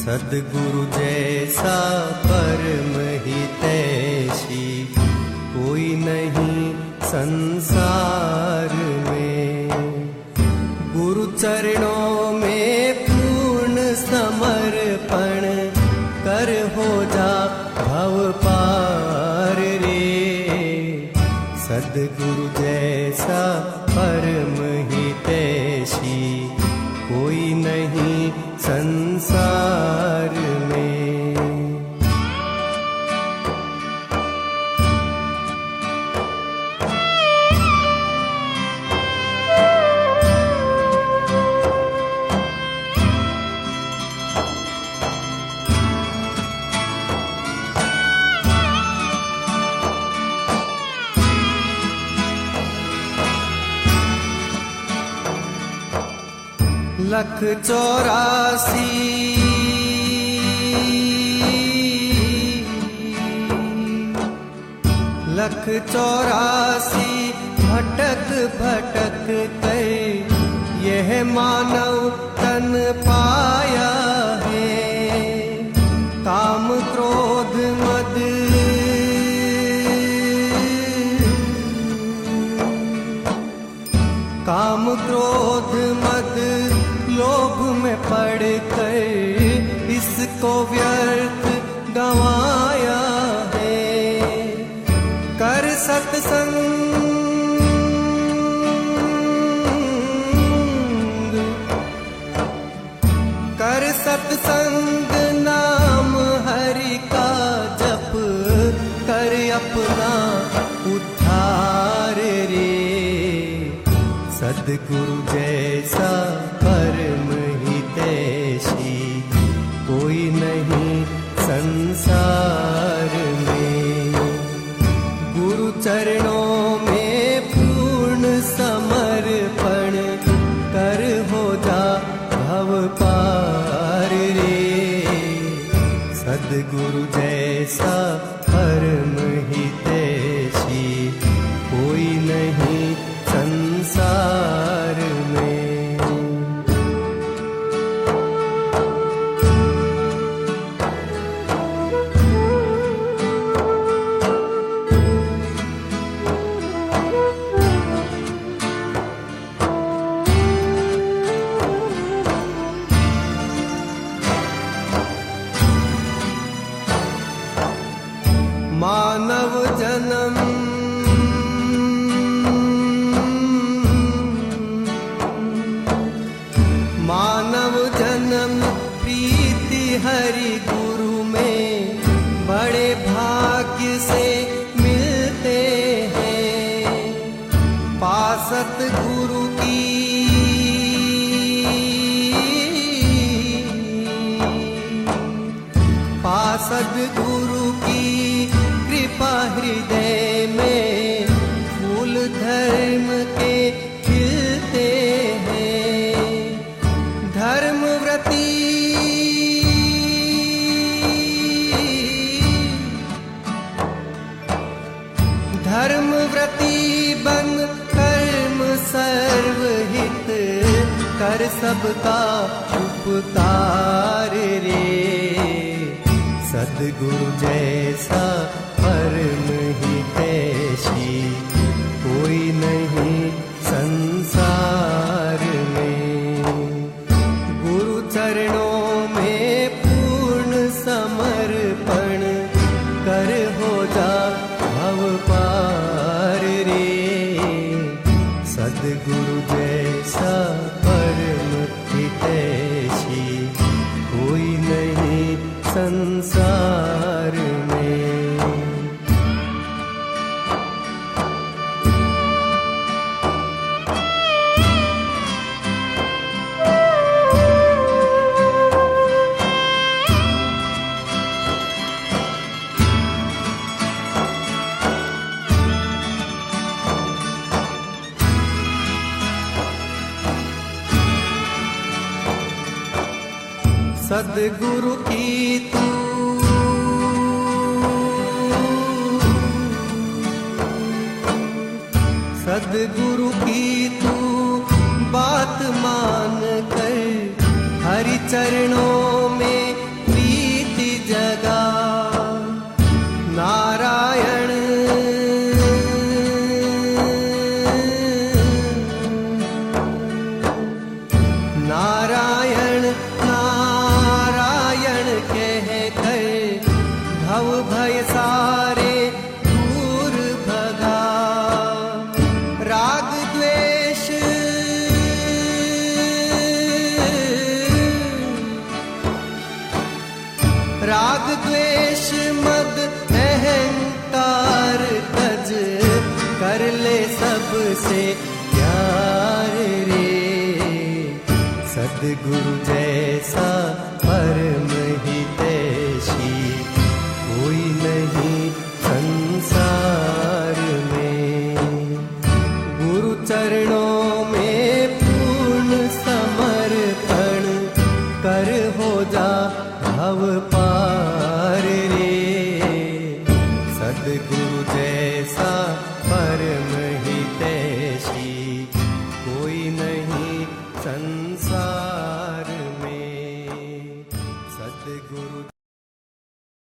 सद्गुरु जैसा परम हितैषी कोई नहीं संसार में। गुरु चरणों में पूर्ण समर्पण कर हो जा भव पार रे। सद्गुरु जैसा परम हितैषी कोई नहीं संसार में। लख 84 लख 84 भटक भटक कर यह मानव तन पाया है। काम क्रोध मद काम क्रोध मद लोभ में पड़कर इसको व्यर्थ गंवाया है। कर सत्संग कर सत्संग नाम हरि का जप कर अपना उद्धार रे। सद्गुरु जैसा परम हितैषी कोई नहीं संसार में। गुरु चरणों में पूर्ण समर्पण कर हो जा भव पार रे। सद्गुरु जैसा परम हितैषी कोई नहीं संसार में। मानव जन्म मानव जन्म प्रीति हरि गुरु में बड़े भाग्य से मिलते हैं। पासत गुरु की पासद गुरु की कृपा हृदय में फूल धर्म के खिलते हैं। धर्मव्रती धर्मव्रती बन कर्म सर्वहित कर सबका उपकार रे। सद्गुरु जैसा परम हितैषी कोई नहीं संसार में। गुरु चरणों में पूर्ण समर्पण कर हो जा भव पार रे। सद्गुरु जैसा परम हितैषी कोई नहीं संसार में। सद्गुरु की तू सद्गुरु की तू बात मान कर हरि चरणों में राग द्वेष मद अहंकार तज, कर ले सबसे प्यार रे। सद्गुरु जैसा परम हितैषी कोई नहीं संसार में। गुरु चरणों में पूर्ण समर्पण कर, हो जा भव पार